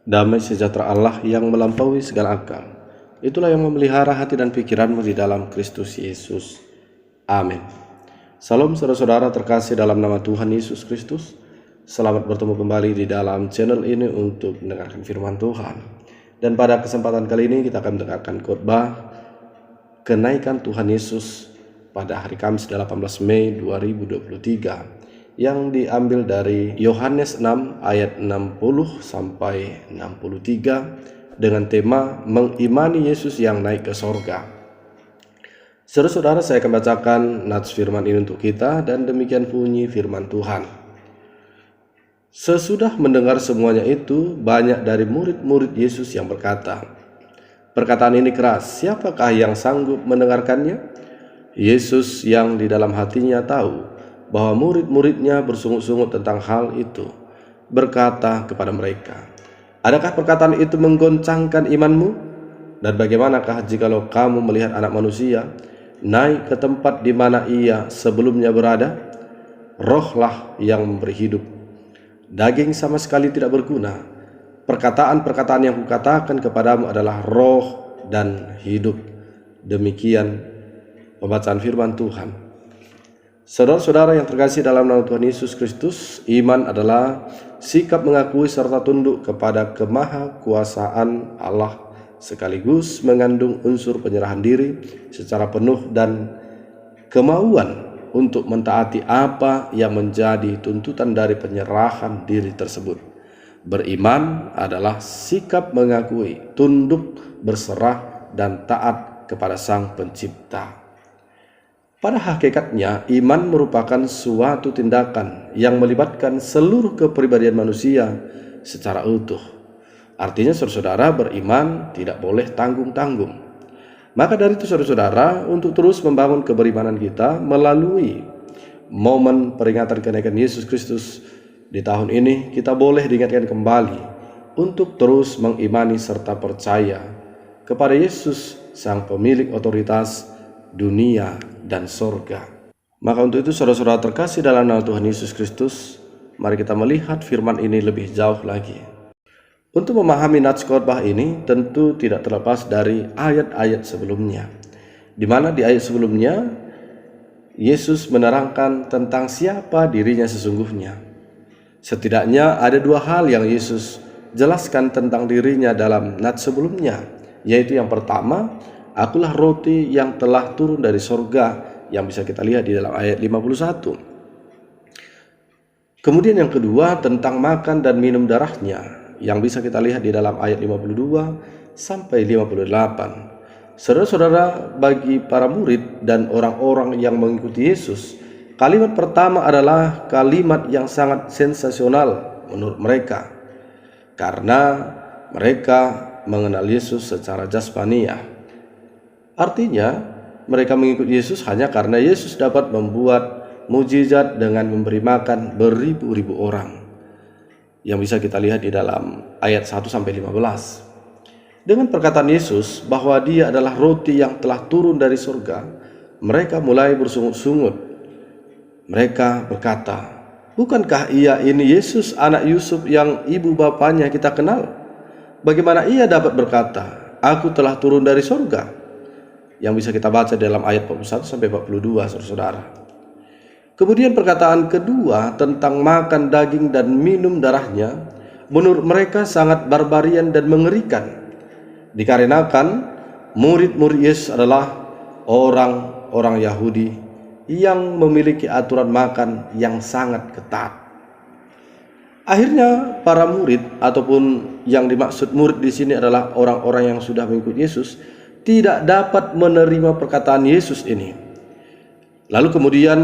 Damai sejahtera Allah yang melampaui segala akal, itulah yang memelihara hati dan pikiranmu di dalam Kristus Yesus. Amin. Salam saudara-saudara terkasih dalam nama Tuhan Yesus Kristus. Selamat bertemu kembali di dalam channel ini untuk mendengarkan firman Tuhan. Dan pada kesempatan kali ini kita akan mendengarkan khotbah kenaikan Tuhan Yesus pada hari Kamis 18 Mei 2023 yang diambil dari Yohanes 6 ayat 60 sampai 63 dengan tema mengimani Yesus yang naik ke sorga. Saudara-saudara, saya akan bacakan nats firman ini untuk kita, dan demikian bunyi firman Tuhan. Sesudah mendengar semuanya itu, banyak dari murid-murid Yesus yang berkata, "Perkataan ini keras, siapakah yang sanggup mendengarkannya?" Yesus yang di dalam hatinya tahu bahwa murid-muridnya bersungut-sungut tentang hal itu, berkata kepada mereka, "Adakah perkataan itu menggoncangkan imanmu? Dan bagaimanakah jikalau kamu melihat Anak Manusia naik ke tempat di mana ia sebelumnya berada? Rohlah yang memberi hidup. Daging sama sekali tidak berguna. Perkataan-perkataan yang kukatakan kepadamu adalah roh dan hidup." Demikian pembacaan firman Tuhan. Saudara-saudara yang terkasih dalam nama Tuhan Yesus Kristus, iman adalah sikap mengakui serta tunduk kepada kemahakuasaan Allah, sekaligus mengandung unsur penyerahan diri secara penuh dan kemauan untuk mentaati apa yang menjadi tuntutan dari penyerahan diri tersebut. Beriman adalah sikap mengakui, tunduk, berserah, dan taat kepada Sang Pencipta. Pada hakikatnya, iman merupakan suatu tindakan yang melibatkan seluruh kepribadian manusia secara utuh. Artinya, saudara-saudara, beriman tidak boleh tanggung-tanggung. Maka dari itu, saudara-saudara, untuk terus membangun keberimanan kita melalui momen peringatan kenaikan Yesus Kristus di tahun ini, kita boleh diingatkan kembali untuk terus mengimani serta percaya kepada Yesus, Sang Pemilik otoritas dunia dan sorga. Maka untuk itu, saudara-saudara terkasih dalam nama Tuhan Yesus Kristus, mari kita melihat firman ini lebih jauh lagi. Untuk memahami nats khotbah ini tentu tidak terlepas dari ayat-ayat sebelumnya, di mana di ayat sebelumnya Yesus menerangkan tentang siapa dirinya sesungguhnya. Setidaknya ada dua hal yang Yesus jelaskan tentang dirinya dalam nats sebelumnya, yaitu yang pertama, "Akulah roti yang telah turun dari sorga," yang bisa kita lihat di dalam ayat 51. Kemudian yang kedua tentang makan dan minum darahnya, yang bisa kita lihat di dalam ayat 52 sampai 58. Saudara-saudara, bagi para murid dan orang-orang yang mengikuti Yesus, kalimat pertama adalah kalimat yang sangat sensasional menurut mereka, karena mereka mengenal Yesus secara jasmaniah. Artinya, mereka mengikuti Yesus hanya karena Yesus dapat membuat mujizat dengan memberi makan beribu-ribu orang, yang bisa kita lihat di dalam ayat 1-15. Dengan perkataan Yesus bahwa Dia adalah roti yang telah turun dari surga, mereka mulai bersungut-sungut. Mereka berkata, "Bukankah Ia ini Yesus anak Yusuf yang ibu bapanya kita kenal? Bagaimana Ia dapat berkata, 'Aku telah turun dari surga'?" Yang bisa kita baca dalam ayat 41-42, saudara-saudara. Kemudian perkataan kedua tentang makan daging dan minum darahnya, menurut mereka sangat barbarian dan mengerikan, dikarenakan murid-murid Yesus adalah orang-orang Yahudi yang memiliki aturan makan yang sangat ketat. Akhirnya para murid, ataupun yang dimaksud murid di sini adalah orang-orang yang sudah mengikuti Yesus, tidak dapat menerima perkataan Yesus ini. Lalu kemudian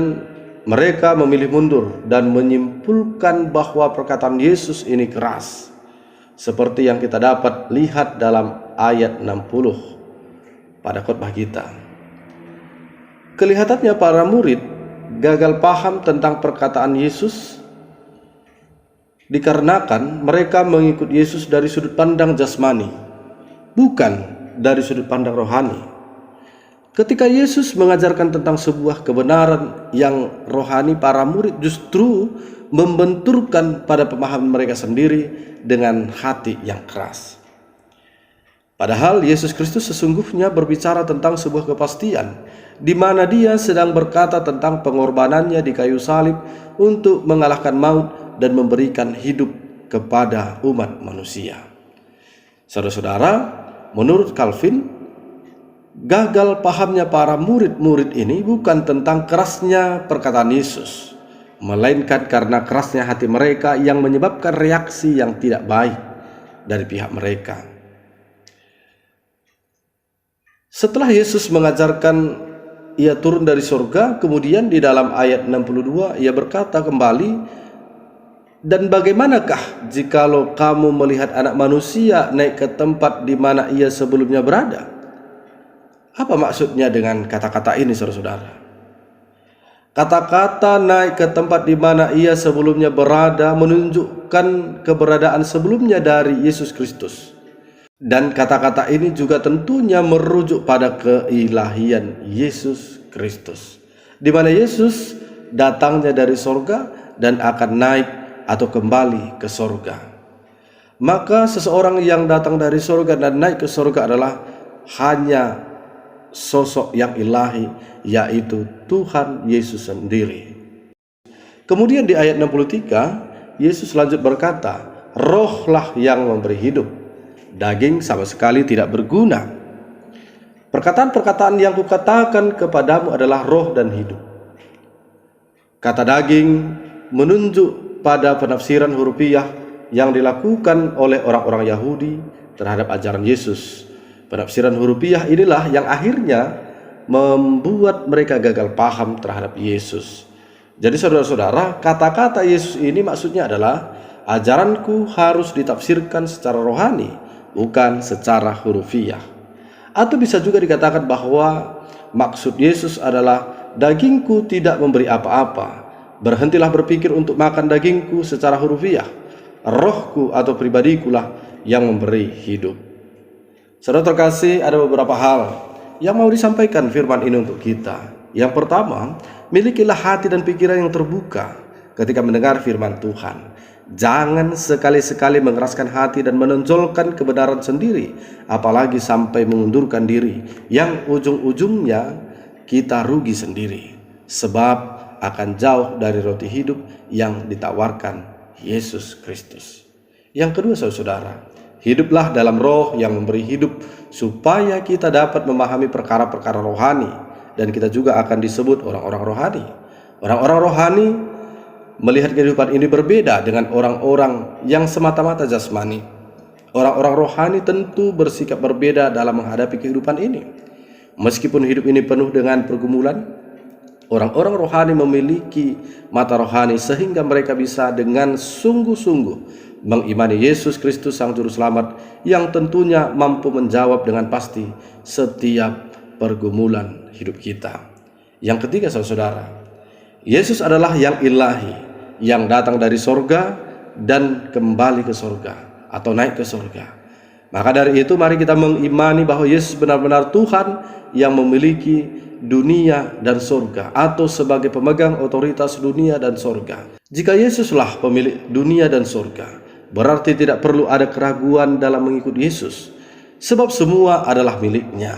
mereka memilih mundur dan menyimpulkan bahwa perkataan Yesus ini keras, seperti yang kita dapat lihat dalam ayat 60 pada khotbah kita. Kelihatannya para murid gagal paham tentang perkataan Yesus dikarenakan mereka mengikuti Yesus dari sudut pandang jasmani, bukan dari sudut pandang rohani. Ketika Yesus mengajarkan tentang sebuah kebenaran yang rohani, para murid justru membenturkan pada pemahaman mereka sendiri dengan hati yang keras. Padahal Yesus Kristus sesungguhnya berbicara tentang sebuah kepastian, di mana Dia sedang berkata tentang pengorbanannya di kayu salib untuk mengalahkan maut dan memberikan hidup kepada umat manusia. Saudara-saudara, menurut Calvin, gagal pahamnya para murid-murid ini bukan tentang kerasnya perkataan Yesus, melainkan karena kerasnya hati mereka yang menyebabkan reaksi yang tidak baik dari pihak mereka. Setelah Yesus mengajarkan Ia turun dari surga, kemudian di dalam ayat 62 Ia berkata kembali, "Dan bagaimanakah jikalau kamu melihat Anak Manusia naik ke tempat di mana Ia sebelumnya berada?" Apa maksudnya dengan kata-kata ini, saudara-saudara? Kata-kata naik ke tempat di mana Ia sebelumnya berada menunjukkan keberadaan sebelumnya dari Yesus Kristus. Dan kata-kata ini juga tentunya merujuk pada keilahian Yesus Kristus, di mana Yesus datangnya dari sorga dan akan naik atau kembali ke sorga. Maka seseorang yang datang dari sorga dan naik ke sorga adalah hanya sosok yang ilahi, yaitu Tuhan Yesus sendiri. Kemudian di ayat 63, Yesus lanjut berkata, "Rohlah yang memberi hidup. Daging sama sekali tidak berguna. Perkataan-perkataan yang kukatakan kepadamu adalah roh dan hidup." Kata daging menunjuk pada penafsiran hurufiah yang dilakukan oleh orang-orang Yahudi terhadap ajaran Yesus. Penafsiran hurufiah inilah yang akhirnya membuat mereka gagal paham terhadap Yesus. Jadi saudara-saudara, kata-kata Yesus ini maksudnya adalah ajaranku harus ditafsirkan secara rohani, bukan secara hurufiah. Atau bisa juga dikatakan bahwa maksud Yesus adalah dagingku tidak memberi apa-apa. Berhentilah berpikir untuk makan dagingku secara hurufiah. Rohku atau pribadikulah yang memberi hidup. Saudara terkasih, ada beberapa hal yang mau disampaikan firman ini untuk kita. Yang pertama, milikilah hati dan pikiran yang terbuka ketika mendengar firman Tuhan. Jangan sekali-sekali mengeraskan hati dan menonjolkan kebenaran sendiri, apalagi sampai mengundurkan diri, yang ujung-ujungnya kita rugi sendiri, sebab akan jauh dari roti hidup yang ditawarkan Yesus Kristus. Yang kedua, saudara, hiduplah dalam roh yang memberi hidup, supaya kita dapat memahami perkara-perkara rohani, dan kita juga akan disebut orang-orang rohani. Orang-orang rohani melihat kehidupan ini berbeda dengan orang-orang yang semata-mata jasmani. Orang-orang rohani tentu bersikap berbeda dalam menghadapi kehidupan ini. Meskipun hidup ini penuh dengan pergumulan, orang-orang rohani memiliki mata rohani sehingga mereka bisa dengan sungguh-sungguh mengimani Yesus Kristus Sang Juru Selamat, yang tentunya mampu menjawab dengan pasti setiap pergumulan hidup kita. Yang ketiga, saudara, Yesus adalah yang ilahi, yang datang dari sorga dan kembali ke sorga atau naik ke sorga. Maka dari itu mari kita mengimani bahwa Yesus benar-benar Tuhan yang memiliki dunia dan sorga, atau sebagai pemegang otoritas dunia dan sorga. Jika Yesuslah pemilik dunia dan sorga, berarti tidak perlu ada keraguan dalam mengikuti Yesus, sebab semua adalah miliknya.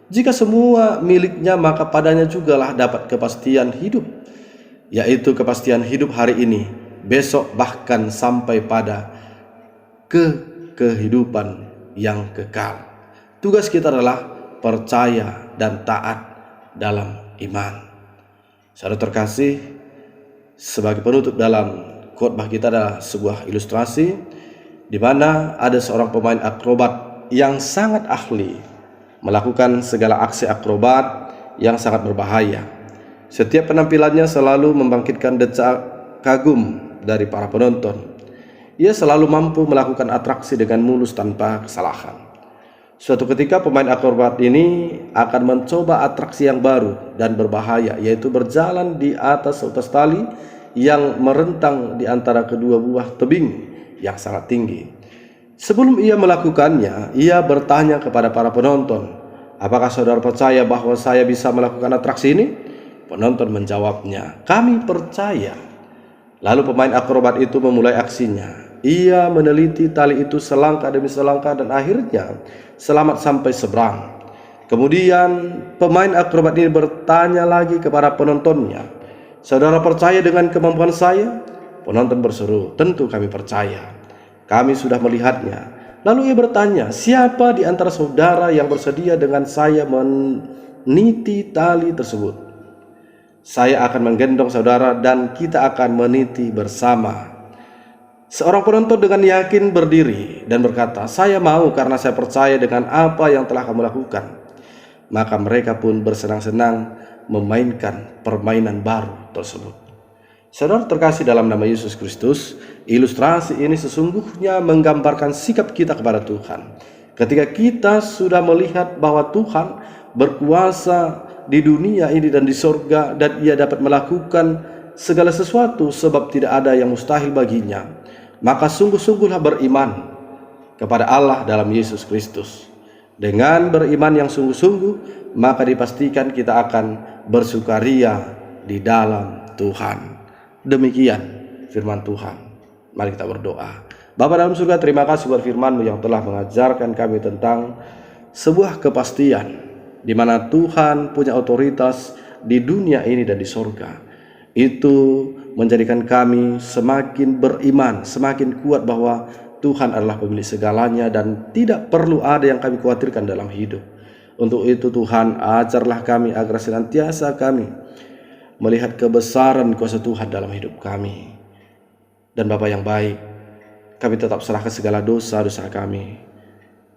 Jika semua miliknya, maka padanya jugalah dapat kepastian hidup, yaitu kepastian hidup hari ini, besok, bahkan sampai pada kehidupan yang kekal. Tugas kita adalah percaya dan taat dalam iman. Saudara terkasih, sebagai penutup dalam khotbah kita adalah sebuah ilustrasi di mana ada seorang pemain akrobat yang sangat ahli melakukan segala aksi akrobat yang sangat berbahaya. Setiap penampilannya selalu membangkitkan decak kagum dari para penonton. Ia selalu mampu melakukan atraksi dengan mulus tanpa kesalahan. Suatu ketika pemain akrobat ini akan mencoba atraksi yang baru dan berbahaya, yaitu berjalan di atas seutas tali yang merentang di antara kedua buah tebing yang sangat tinggi. Sebelum ia melakukannya, ia bertanya kepada para penonton, "Apakah saudara percaya bahwa saya bisa melakukan atraksi ini?" Penonton menjawabnya, "Kami percaya." Lalu pemain akrobat itu memulai aksinya. Ia meneliti tali itu selangkah demi selangkah dan akhirnya selamat sampai seberang. Kemudian pemain akrobat ini bertanya lagi kepada penontonnya, "Saudara percaya dengan kemampuan saya?" Penonton berseru, "Tentu kami percaya. Kami sudah melihatnya." Lalu ia bertanya, "Siapa di antara saudara yang bersedia dengan saya meniti tali tersebut? Saya akan menggendong saudara dan kita akan meniti bersama." Seorang penonton dengan yakin berdiri dan berkata, "Saya mau karena saya percaya dengan apa yang telah kamu lakukan." Maka mereka pun bersenang-senang memainkan permainan baru tersebut. Saudara terkasih dalam nama Yesus Kristus, ilustrasi ini sesungguhnya menggambarkan sikap kita kepada Tuhan. Ketika kita sudah melihat bahwa Tuhan berkuasa di dunia ini dan di sorga, dan Ia dapat melakukan segala sesuatu sebab tidak ada yang mustahil baginya, maka sungguh-sungguhlah beriman kepada Allah dalam Yesus Kristus. Dengan beriman yang sungguh-sungguh, maka dipastikan kita akan bersukaria di dalam Tuhan. Demikian firman Tuhan. Mari kita berdoa. Bapa dalam surga, terima kasih buat firman-Mu yang telah mengajarkan kami tentang sebuah kepastian di mana Tuhan punya otoritas di dunia ini dan di sorga. Itu menjadikan kami semakin beriman, semakin kuat bahwa Tuhan adalah pemilik segalanya dan tidak perlu ada yang kami khawatirkan dalam hidup. Untuk itu Tuhan, ajarlah kami agar senantiasa kami melihat kebesaran kuasa Tuhan dalam hidup kami. Dan Bapa yang baik, kami tetap serahkan segala dosa-dosa kami,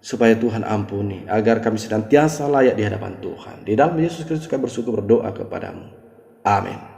supaya Tuhan ampuni, agar kami senantiasa layak di hadapan Tuhan. Di dalam Yesus Kristus kami bersyukur berdoa kepadamu. Amin.